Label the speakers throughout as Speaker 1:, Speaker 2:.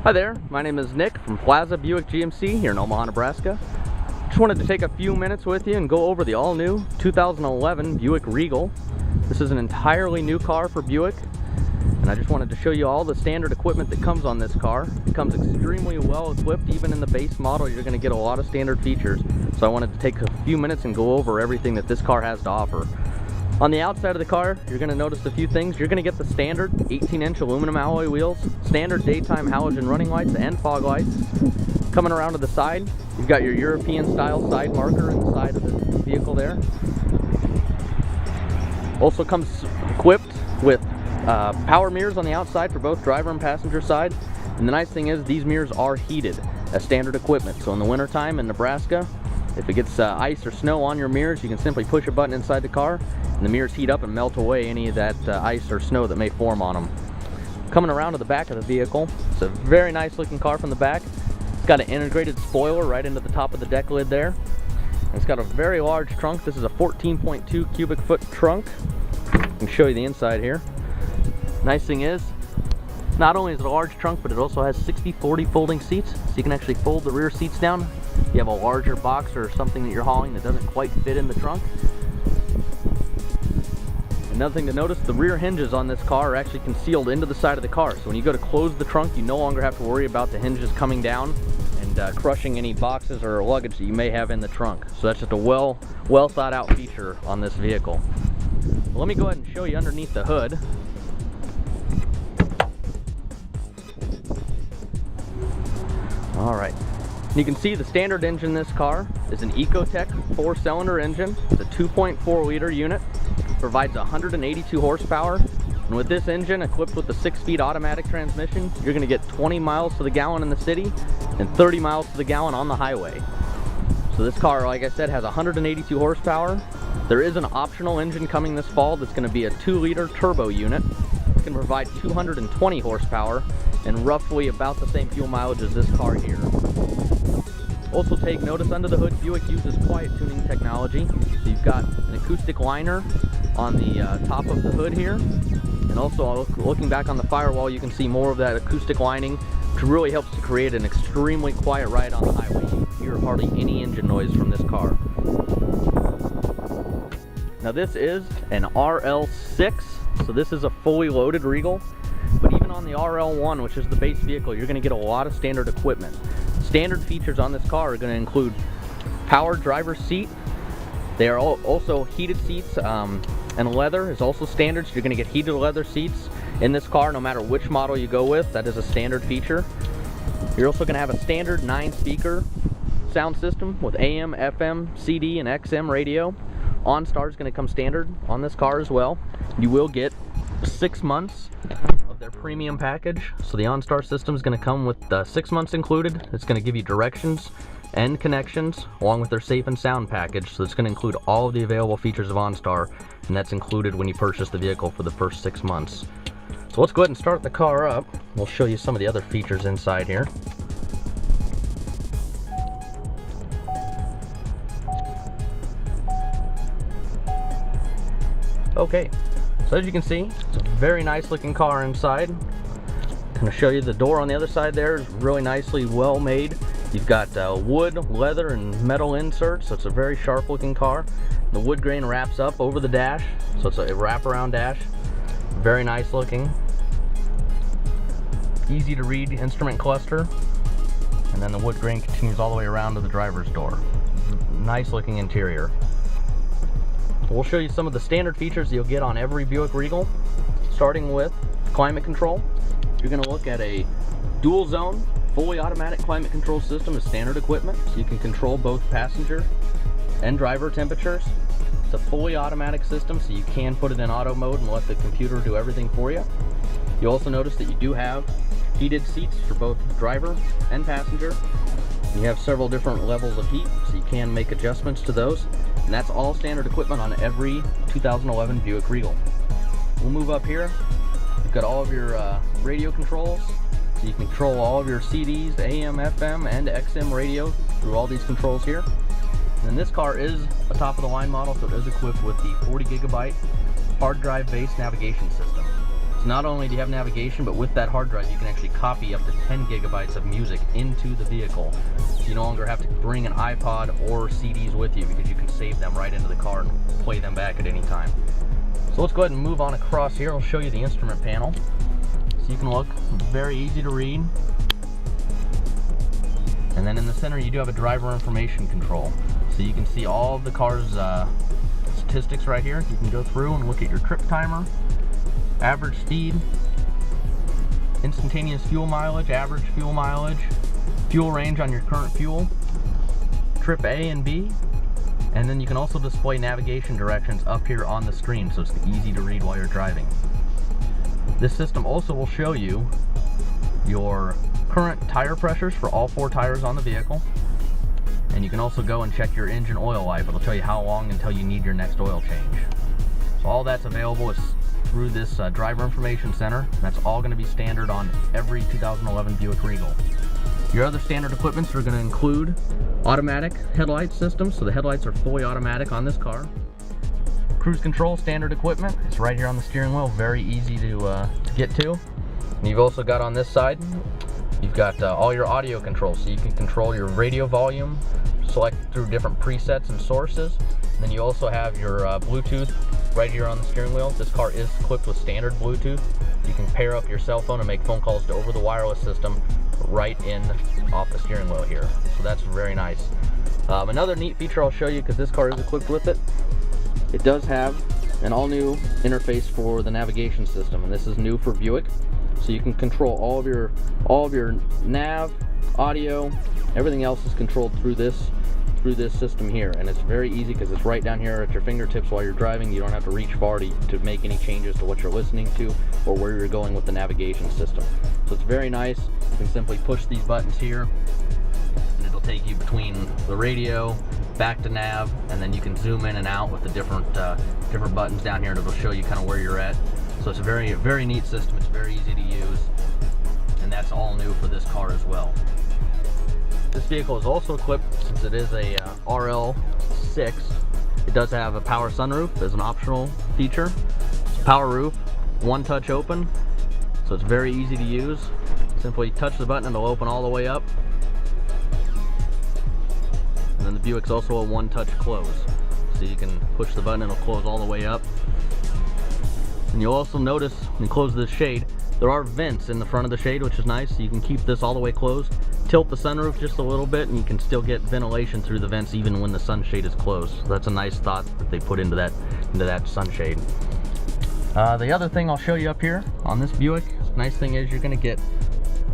Speaker 1: Hi there, my name is Nick from Plaza Buick GMC here in Omaha, Nebraska. Just wanted to take a few minutes with you and go over the all-new 2011 Buick Regal. This is an entirely new car for Buick, and I just wanted to show you all the standard equipment that comes on this car. It comes extremely well equipped. Even in the base model, you're going to get a lot of standard features. So I wanted to take a few minutes and go over everything that this car has to offer. On the outside of the car, you're going to notice a few things. You're going to get the standard 18-inch aluminum alloy wheels, standard daytime halogen running lights and fog lights. Coming around to the side, you've got your European style side marker in the side of the vehicle there. Also comes equipped with power mirrors on the outside for both driver and passenger side. And the nice thing is these mirrors are heated as standard equipment. So in the wintertime in Nebraska, if it gets ice or snow on your mirrors, you can simply push a button inside the car and the mirrors heat up and melt away any of that ice or snow that may form on them. Coming around to the back of the vehicle, it's a very nice looking car from the back. It's got an integrated spoiler right into the top of the deck lid there. And it's got a very large trunk. This is a 14.2 cubic foot trunk. I can show you the inside here. Nice thing is, not only is it a large trunk, but it also has 60/40 folding seats, so you can actually fold the rear seats down. You have a larger box or something that you're hauling that doesn't quite fit in the trunk. Another thing to notice, the rear hinges on this car are actually concealed into the side of the car. So when you go to close the trunk, you no longer have to worry about the hinges coming down and crushing any boxes or luggage that you may have in the trunk. So that's just a well thought out feature on this vehicle. Well, let me go ahead and show you underneath the hood. All right. You can see the standard engine in this car is an Ecotec 4-cylinder engine. It's a 2.4 liter unit. Provides 182 horsepower. And with this engine equipped with the 6-speed automatic transmission, you're going to get 20 miles to the gallon in the city and 30 miles to the gallon on the highway. So this car, like I said, has 182 horsepower. There is an optional engine coming this fall that's going to be a 2-liter turbo unit. It's going to provide 220 horsepower and roughly about the same fuel mileage as this car here. Also take notice, under the hood, Buick uses quiet tuning technology. So you've got an acoustic liner on the top of the hood here. And also looking back on the firewall, you can see more of that acoustic lining, which really helps to create an extremely quiet ride on the highway. You hear hardly any engine noise from this car. Now this is an RL6, so this is a fully loaded Regal. But even on the RL1, which is the base vehicle, you're going to get a lot of standard equipment. Standard features on this car are going to include power driver's seat. They are also heated seats, and leather is also standard, so you're going to get heated leather seats in this car no matter which model you go with. That is a standard feature. You're also going to have a standard 9-speaker sound system with AM, FM, CD, and XM radio. OnStar is going to come standard on this car as well. You will get 6 months of their premium package. So the OnStar system is going to come with 6 months included. It's going to give you directions and connections along with their safe and sound package. So it's going to include all of the available features of OnStar, and that's included when you purchase the vehicle for the first 6 months. So let's go ahead and start the car up. We'll show you some of the other features inside here. Okay, so as you can see, it's a very nice looking car inside. I'm going to show you the door on the other side there is really nicely well made. You've got wood, leather, and metal inserts, so it's a very sharp looking car. The wood grain wraps up over the dash, so it's a wraparound dash. Very nice looking. Easy to read instrument cluster. And then the wood grain continues all the way around to the driver's door. Nice looking interior. We'll show you some of the standard features you'll get on every Buick Regal, starting with climate control. You're going to look at a dual zone, fully automatic climate control system as standard equipment, so you can control both passenger and driver temperatures. It's a fully automatic system, so you can put it in auto mode and let the computer do everything for you. You'll also notice that you do have heated seats for both driver and passenger. You have several different levels of heat, so you can make adjustments to those. And that's all standard equipment on every 2011 Buick Regal. We'll move up here. You've got all of your radio controls, so you can control all of your CDs, AM, FM, and XM radio through all these controls here. And then this car is a top-of-the-line model, so it is equipped with the 40 gigabyte hard drive based navigation system. So So not only do you have navigation, but with that hard drive you can actually copy up to 10 gigabytes of music into the vehicle. So you no longer have to bring an iPod or CDs with you, because you can save them right into the car and play them back at any time. So let's go ahead and move on across here. I'll show you the instrument panel. So you can look, very easy to read. And then in the center you do have a driver information control. So you can see all of the car's statistics right here. You can go through and look at your trip timer, average speed, instantaneous fuel mileage, average fuel mileage, fuel range on your current fuel, trip A and B, and then you can also display navigation directions up here on the screen, so it's easy to read while you're driving. This system also will show you your current tire pressures for all 4 tires on the vehicle, and you can also go and check your engine oil life. It'll tell you how long until you need your next oil change. So all that's available is through this driver information center. That's all going to be standard on every 2011 Buick Regal. Your other standard equipments are going to include automatic headlight systems, so the headlights are fully automatic on this car. Cruise control standard equipment, it's right here on the steering wheel, very easy to get to. And you've also got on this side, you've got all your audio controls, so you can control your radio volume, select through different presets and sources. And then you also have your Bluetooth right here on the steering wheel. This car is equipped with standard Bluetooth. You can pair up your cell phone and make phone calls to over the wireless system right in off the steering wheel here. So that's very nice. Another neat feature I'll show you, because this car is equipped with it, it does have an all-new interface for the navigation system, and this is new for Buick. So you can control all of your nav, audio, everything else is controlled through this system here, and it's very easy because it's right down here at your fingertips while you're driving. You don't have to reach far to make any changes to what you're listening to or where you're going with the navigation system. So it's very nice. You can simply push these buttons here and it'll take you between the radio, back to nav, and then you can zoom in and out with the different buttons down here, and it'll show you kind of where you're at. So it's a very, very neat system. It's very easy to use, and that's all new for this car as well. This vehicle is also equipped, since it is a RL6, it does have a power sunroof as an optional feature. Power roof, one touch open, so it's very easy to use. Simply touch the button and it'll open all the way up. And then the Buick's also a one touch close, so you can push the button and it'll close all the way up. And you'll also notice when you close this shade, there are vents in the front of the shade, which is nice, so you can keep this all the way closed. Tilt the sunroof just a little bit and you can still get ventilation through the vents even when the sunshade is closed. So that's a nice thought that they put into that sunshade. The other thing I'll show you up here on this Buick, nice thing is you're going to get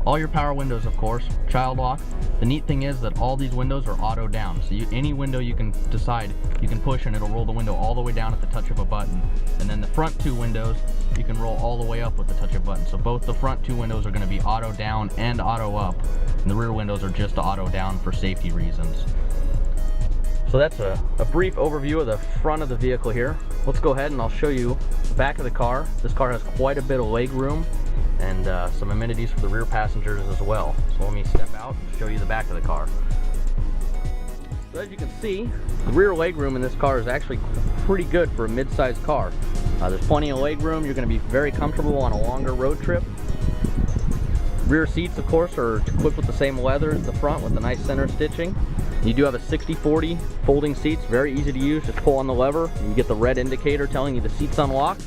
Speaker 1: all your power windows, of course, child lock. The neat thing is that all these windows are auto down, so any window you can decide, you can push and it'll roll the window all the way down at the touch of a button. And then the front 2 windows you can roll all the way up with the touch of a button. So both the front 2 windows are going to be auto down and auto up, and the rear windows are just auto down for safety reasons. So that's a brief overview of the front of the vehicle here. Let's go ahead and I'll show you the back of the car. This car has quite a bit of leg room and some amenities for the rear passengers as well. So let me step out and show you the back of the car. So as you can see, the rear leg room in this car is actually pretty good for a mid-sized car. There's plenty of leg room. You're going to be very comfortable on a longer road trip. Rear seats, of course, are equipped with the same leather as the front with the nice center stitching. You do have a 60/40 folding seats, very easy to use. Just pull on the lever and you get the red indicator telling you the seat's unlocked,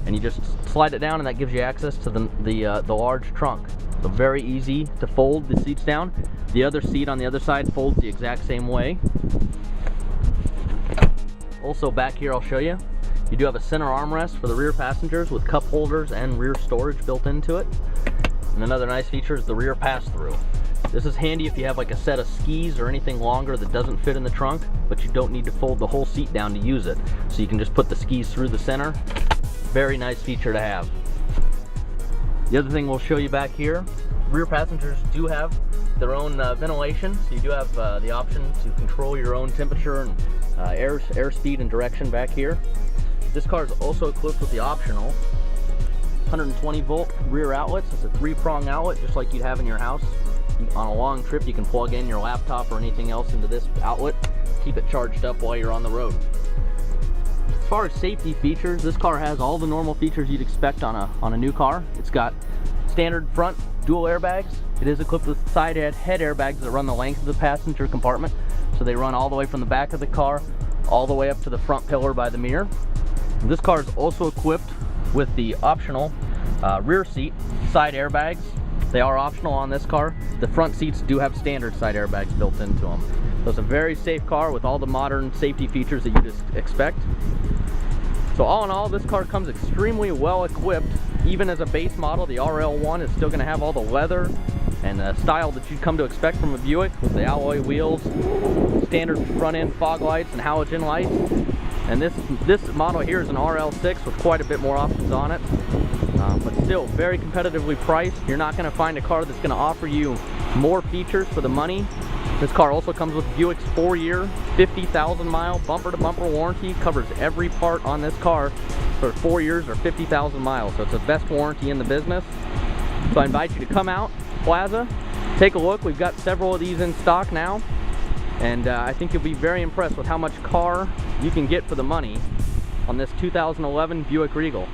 Speaker 1: and you just slide it down and that gives you access to the large trunk. So very easy to fold the seats down. The other seat on the other side folds the exact same way. Also back here I'll show you, you do have a center armrest for the rear passengers with cup holders and rear storage built into it. And another nice feature is the rear pass-through. This is handy if you have like a set of skis or anything longer that doesn't fit in the trunk, but you don't need to fold the whole seat down to use it. So you can just put the skis through the center. Very nice feature to have. The other thing we'll show you back here, rear passengers do have their own ventilation, so you do have the option to control your own temperature and airspeed and direction back here. This car is also equipped with the optional 120 volt rear outlets. It's a 3-prong outlet just like you'd have in your house. On a long trip you can plug in your laptop or anything else into this outlet, keep it charged up while you're on the road. As far as safety features, this car has all the normal features you'd expect on a new car. It's got standard front dual airbags. It is equipped with side head airbags that run the length of the passenger compartment. So they run all the way from the back of the car all the way up to the front pillar by the mirror. This car is also equipped with the optional rear seat side airbags. They are optional on this car. The front seats do have standard side airbags built into them. So it's a very safe car with all the modern safety features that you just expect. So all in all, this car comes extremely well equipped. Even as a base model, the RL1 is still going to have all the leather and the style that you'd come to expect from a Buick, with the alloy wheels, standard front end fog lights and halogen lights. And this model here is an RL6 with quite a bit more options on it, but still very competitively priced. You're not going to find a car that's going to offer you more features for the money. This car also comes with Buick's 4-year, 50,000 mile bumper-to-bumper warranty. Covers every part on this car for 4 years or 50,000 miles. So it's the best warranty in the business. So I invite you to come out, Plaza, take a look. We've got several of these in stock now. And I think you'll be very impressed with how much car you can get for the money on this 2011 Buick Regal.